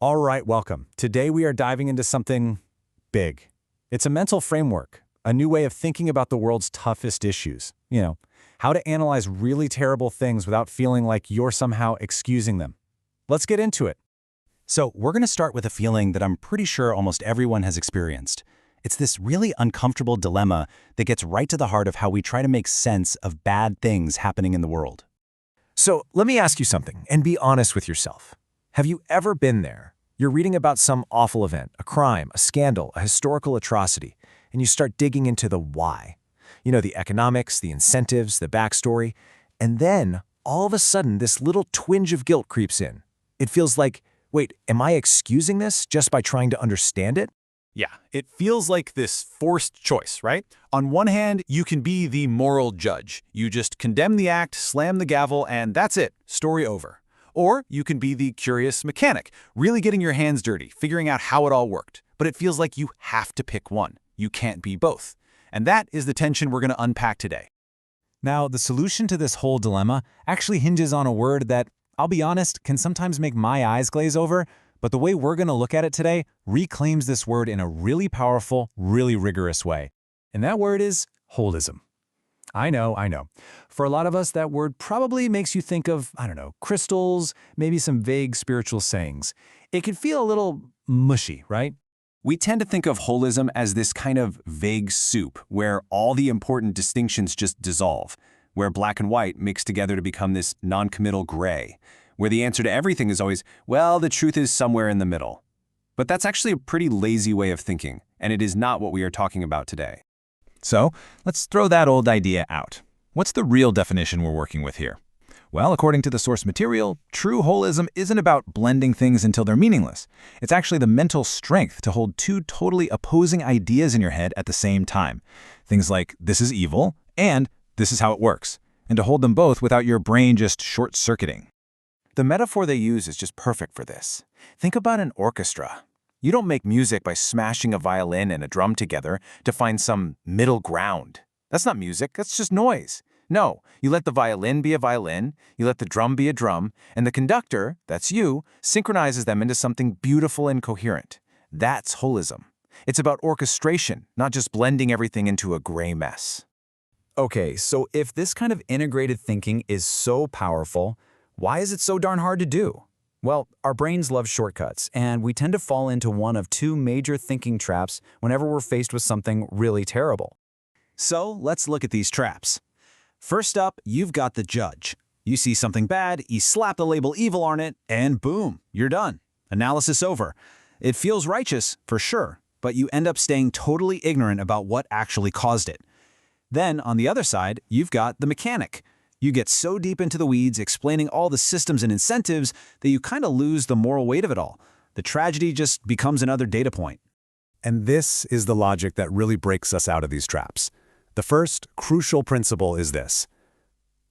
All right, welcome. Today we are diving into something big. It's a mental framework, a new way of thinking about the world's toughest issues. How to analyze really terrible things without feeling like you're somehow excusing them. Let's get into it. So we're going to start with a feeling that I'm pretty sure almost everyone has experienced. It's this really uncomfortable dilemma that gets right to the heart of how we try to make sense of bad things happening in the world. So let me ask you something, and be honest with yourself. Have you ever been there? You're reading about some awful event, a crime, a scandal, a historical atrocity, and you start digging into the why. The economics, the incentives, the backstory, and then, all of a sudden, this little twinge of guilt creeps in. It feels like, wait, am I excusing this just by trying to understand it? Yeah, it feels like this forced choice, right? On one hand, you can be the moral judge. You just condemn the act, slam the gavel, and that's it, story over. Or you can be the curious mechanic, really getting your hands dirty, figuring out how it all worked. But it feels like you have to pick one. You can't be both. And that is the tension we're going to unpack today. Now, the solution to this whole dilemma actually hinges on a word that, I'll be honest, can sometimes make my eyes glaze over, but the way we're going to look at it today reclaims this word in a really powerful, really rigorous way. And that word is holism. I know. For a lot of us, that word probably makes you think of, crystals, maybe some vague spiritual sayings. It can feel a little mushy, right? We tend to think of holism as this kind of vague soup where all the important distinctions just dissolve, where black and white mix together to become this non-committal gray, where the answer to everything is always, well, the truth is somewhere in the middle. But that's actually a pretty lazy way of thinking, and it is not what we are talking about today. So, let's throw that old idea out. What's the real definition we're working with here? Well, according to the source material, true holism isn't about blending things until they're meaningless. It's actually the mental strength to hold two totally opposing ideas in your head at the same time. Things like, this is evil, and this is how it works. And to hold them both without your brain just short-circuiting. The metaphor they use is just perfect for this. Think about an orchestra. You don't make music by smashing a violin and a drum together to find some middle ground. That's not music, that's just noise. No, you let the violin be a violin, you let the drum be a drum, and the conductor, that's you, synchronizes them into something beautiful and coherent. That's holism. It's about orchestration, not just blending everything into a gray mess. Okay, so if this kind of integrated thinking is so powerful, why is it so darn hard to do? Well, our brains love shortcuts, and we tend to fall into one of two major thinking traps whenever we're faced with something really terrible. So let's look at these traps. First up, you've got the judge. You see something bad, you slap the label evil on it, and boom, you're done. Analysis over. It feels righteous, for sure, but you end up staying totally ignorant about what actually caused it. Then, on the other side, you've got the mechanic. You get so deep into the weeds explaining all the systems and incentives that you kind of lose the moral weight of it all. The tragedy just becomes another data point. And this is the logic that really breaks us out of these traps. The first crucial principle is this: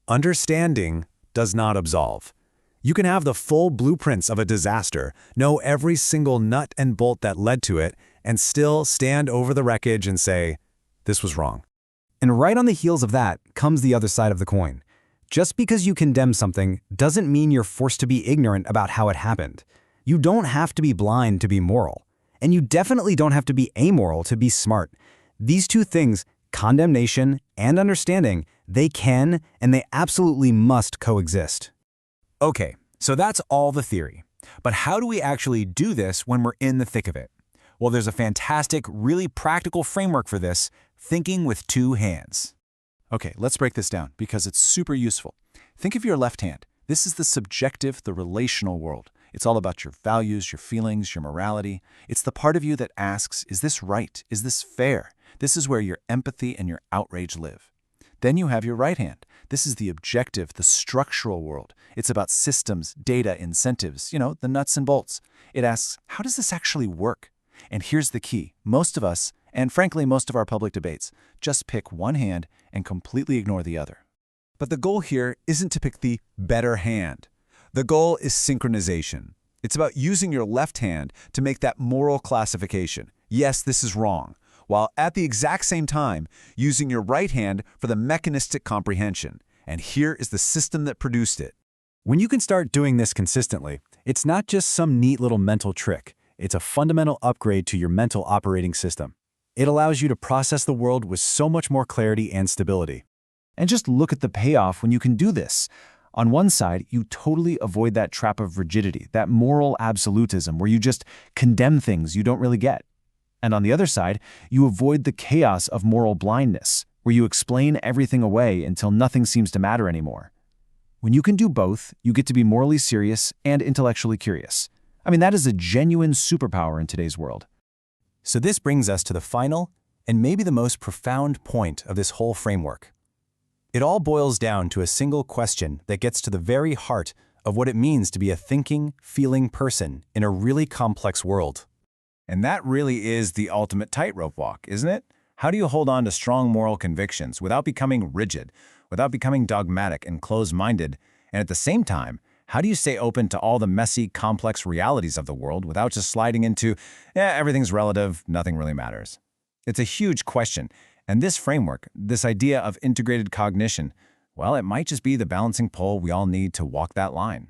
understanding does not absolve. You can have the full blueprints of a disaster, know every single nut and bolt that led to it, and still stand over the wreckage and say, this was wrong. And right on the heels of that comes the other side of the coin. Just because you condemn something doesn't mean you're forced to be ignorant about how it happened. You don't have to be blind to be moral. And you definitely don't have to be amoral to be smart. These two things, condemnation and understanding, they can and they absolutely must coexist. Okay, so that's all the theory. But how do we actually do this when we're in the thick of it? Well, there's a fantastic, really practical framework for this: thinking with two hands. Okay, let's break this down because it's super useful. Think of your left hand. This is the subjective, the relational world. It's all about your values, your feelings, your morality. It's the part of you that asks, is this right? Is this fair? This is where your empathy and your outrage live. Then you have your right hand. This is the objective, the structural world. It's about systems, data, incentives, the nuts and bolts. It asks, how does this actually work? And here's the key. Most of us, and frankly most of our public debates, just pick one hand and completely ignore the other. But the goal here isn't to pick the better hand. The goal is synchronization. It's about using your left hand to make that moral classification. Yes, this is wrong, while at the exact same time using your right hand for the mechanistic comprehension. And here is the system that produced it. When you can start doing this consistently, It's not just some neat little mental trick. It's a fundamental upgrade to your mental operating system. It allows you to process the world with so much more clarity and stability. And just look at the payoff when you can do this. On one side, you totally avoid that trap of rigidity, that moral absolutism where you just condemn things you don't really get. And on the other side, you avoid the chaos of moral blindness, where you explain everything away until nothing seems to matter anymore. When you can do both, you get to be morally serious and intellectually curious. I mean, that is a genuine superpower in today's world. So this brings us to the final and maybe the most profound point of this whole framework. It all boils down to a single question that gets to the very heart of what it means to be a thinking, feeling person in a really complex world. And that really is the ultimate tightrope walk, isn't it? How do you hold on to strong moral convictions without becoming rigid, without becoming dogmatic and closed-minded, and at the same time, how do you stay open to all the messy, complex realities of the world without just sliding into, everything's relative, nothing really matters? It's a huge question, and this framework, this idea of integrated cognition, well, it might just be the balancing pole we all need to walk that line.